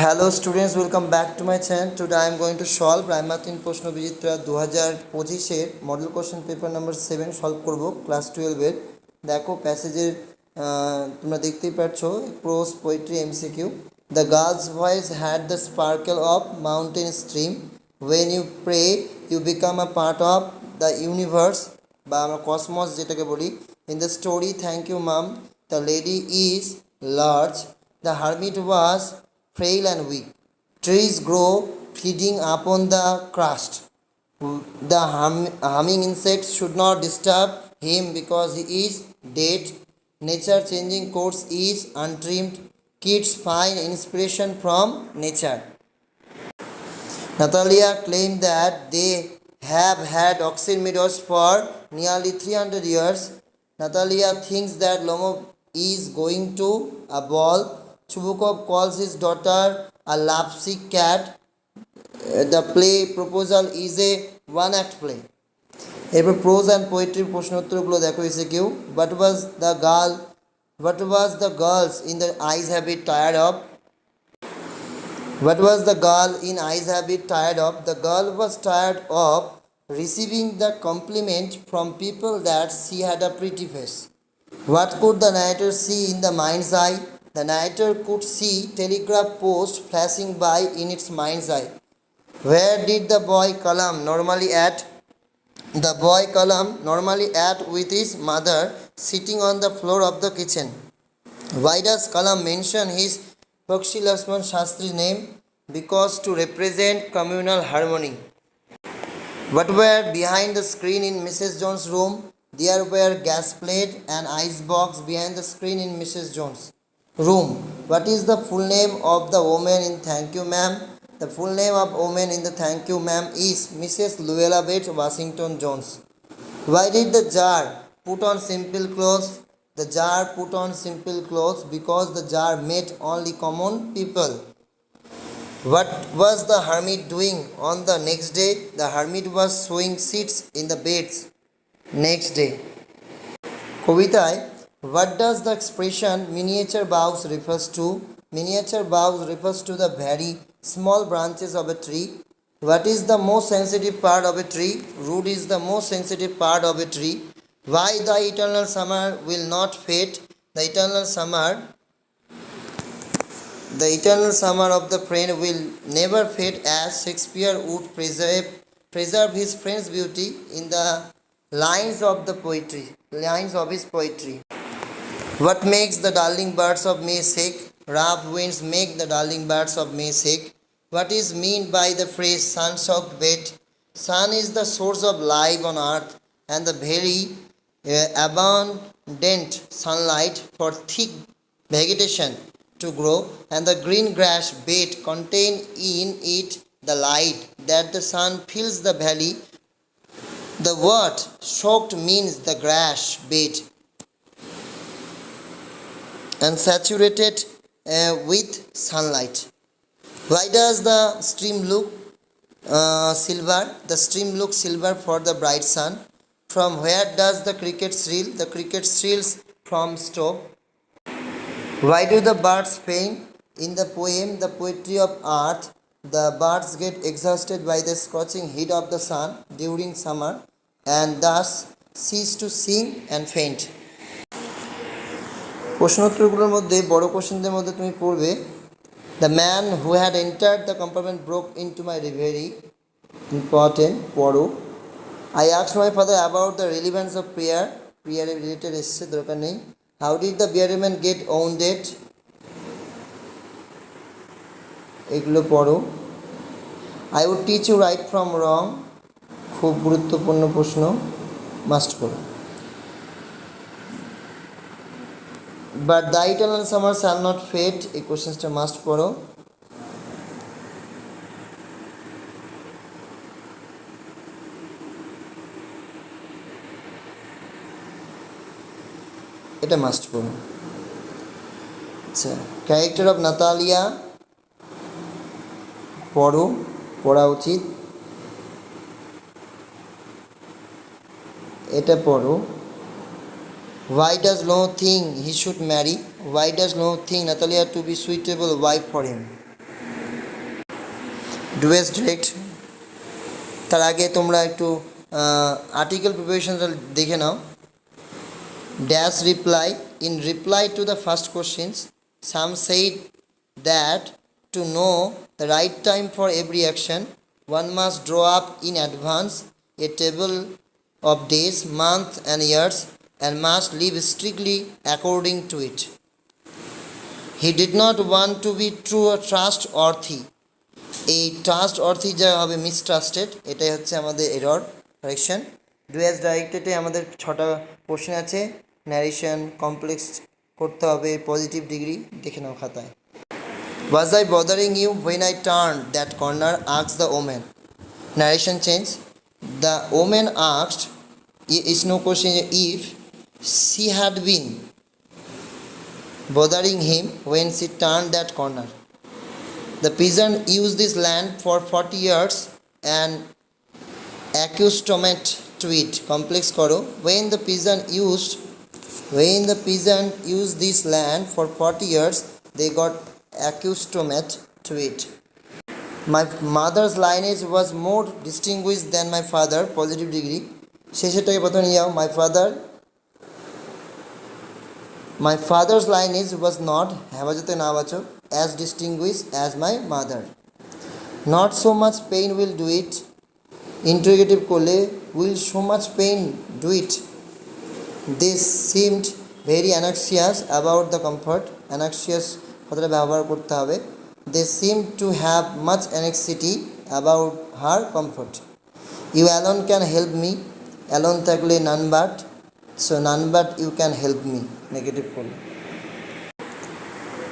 Hello students, welcome back to my channel. Today I am going to solve Math in prosno bichitra 2025 এর model question paper number 7 solve করব class 12 এর। দেখো প্যাসেজের তোমরা দেখতেই পাচ্ছো pros poetry MCQ. The girl's voice had the sparkle of mountain stream. When you pray, you become a part of the universe বা আমরা cosmos যেটাকে বলি। In the story, thank you mom, the lady is large. The hermit was frail and weak. Trees grow feeding upon the crust. The humming insects should not disturb him because he is dead. Nature changing course is untrimmed. Kids find inspiration from nature. Natalia claimed that they have had oxen meadows for nearly 300 years. Natalia thinks that Lomo is going to a ball. Chubukov calls his daughter a lapsic cat. The play proposal is a one-act play. এরপর pros and পোয়েট্রির প্রশ্ন উত্তরগুলো দেখো এসে কেউ What was the girls in the eyes habit tired of? What was the girl in eyes habit tired of? The girl was tired of receiving the compliment from people that she had a pretty face. What could the narrator see in the mind's eye? The narrator could see telegraph post flashing by in its mind's eye. Where did the boy Kalam normally at? The boy Kalam normally at with his mother sitting on the floor of the kitchen. Why does Kalam mention his Pakshi Lakshman Shastri's name? Because to represent communal harmony. What were behind the screen in Mrs. Jones' room? There were gas plate and ice box behind the screen in Mrs. Jones' room. What is the full name of the woman in Thank You Ma'am? The full name of woman in the Thank You Ma'am is Mrs. Luella Bates Washington Jones. Why did the jar put on simple clothes? The jar put on simple clothes because the jar met only common people. What was the hermit doing on the next day? The hermit was sewing seats in the beds next day. Kavitaয় what does the expression miniature boughs refers to? Miniature boughs refers to the very small branches of a tree. What is the most sensitive part of a tree? Root is the most sensitive part of a tree. Why the eternal summer will not fade? The eternal summer of the friend will never fade as Shakespeare would preserve his friend's beauty in the lines of his poetry. What makes the darling birds of May shake? Rough winds make the darling birds of May shake. What is meant by the phrase sun-soaked bed? Sun is the source of life on earth and the very abundant sunlight for thick vegetation to grow, and the green grass bed contain in it the light that the sun fills the valley. The word soaked means the grass bed and saturated with sunlight. Why does the stream look silver? The stream looks silver for the bright sun. From where does the cricket shrill? The cricket shrills from stove. Why do the birds faint? In the poem The Poetry of Earth, the birds get exhausted by the scorching heat of the sun during summer and thus cease to sing and faint. প্রশ্নোত্তরগুলোর মধ্যে বড় কোশ্চেনদের মধ্যে তুমি পড়বে The man who had entered the compartment broke into my reverie. Important, পড়ো I asked my father about the relevance of prayer. Prayer related এসছে দরকার নেই. How did the bearman get wounded? এগুলো পড়ো I would teach you right from wrong. খুব গুরুত্বপূর্ণ প্রশ্ন, must পড়ো But the eternal summer shall not fade. এই কোশ্চেনটা মাস্ট পড়ো এটা মাস্ট পড়ো আচ্ছা ক্যারেক্টার অফ নাতালিয়া পড়া উচিত এটা পড়ো Why does Lo think he should marry? Why does Lo think Natalia to be suitable wife for him? Do as directed. তার আগে তোমরা একটু আর্টিকেল প্রিপারেশনটা দেখে নাও। Dash reply, in reply to the first questions some said that to know the right time for every action, one must draw up in advance a table of days, months, and years, and must live strictly according to it. He did not want to be true trustworthy. এই trust অর্থী যা হবে মিসট্রাস্টেড, এটাই হচ্ছে আমাদের error correction. Do as ডাইরেক্টেডে আমাদের 6টা question আছে, narration complex করতে হবে, পজিটিভ ডিগ্রি দেখে নাও খাতায়। Was I bothering you when I turned that corner? asked the woman. Narration change. The woman asked, is no question, if she had been bothering him when she turned that corner. The peasant used this land for 40 years and accustomed to it. Complex koro. When the peasant used this land for 40 years, they got accustomed to it. My mother's lineage was more distinguished than my father. Positive degree. শেষেরটাকে প্রথমে নিয়ে যাও। My father's lineage was not হেফাজতে না বাঁচো as distinguished as my mother. Not so much pain will do it. Interrogative করলে will so much pain do it. They seemed very anxious about the comfort. Anxious কথাটা ব্যবহার করতে হবে। They seemed to have much anxiety about her comfort. You alone can help me. Alone থাকলে none but, so none but you can help me. Negative করলে।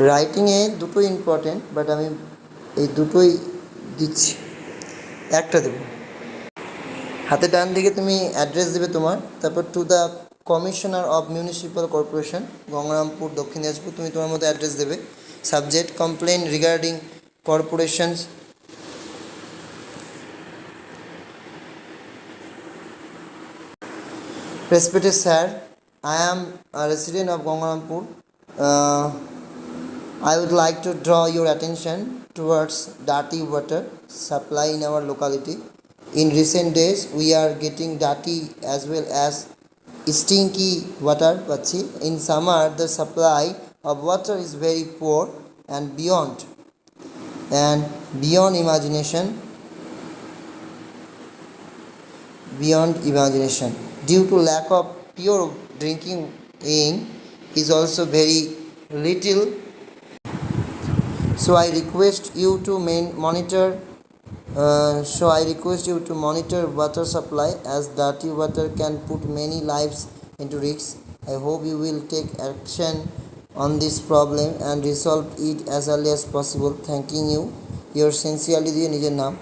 রাইটিংয়ে দুটোই important, but আমি এই দুটোই দিচ্ছি, একটা দেবো। হাতে ডান দিকে তুমি অ্যাড্রেস দেবে তোমার, তারপর to the commissioner of municipal corporation Gangarampur দক্ষিণ দিনাজপুর, তুমি তোমার মতো অ্যাড্রেস দেবে। Subject complain regarding corporations. Respected sir, I am a resident of Gangarampur. I would like to draw your attention towards dirty water supply in our locality. In recent days, we are getting dirty as well as stinky water. In summer, the supply of water is very poor and beyond imagination. Due to lack of pure drinking is also very little. So I request you to monitor water supply, as dirty water can put many lives into risk. I hope you will take action on this problem and resolve it as early as possible. Thanking you. Your sincerely, nijer naam.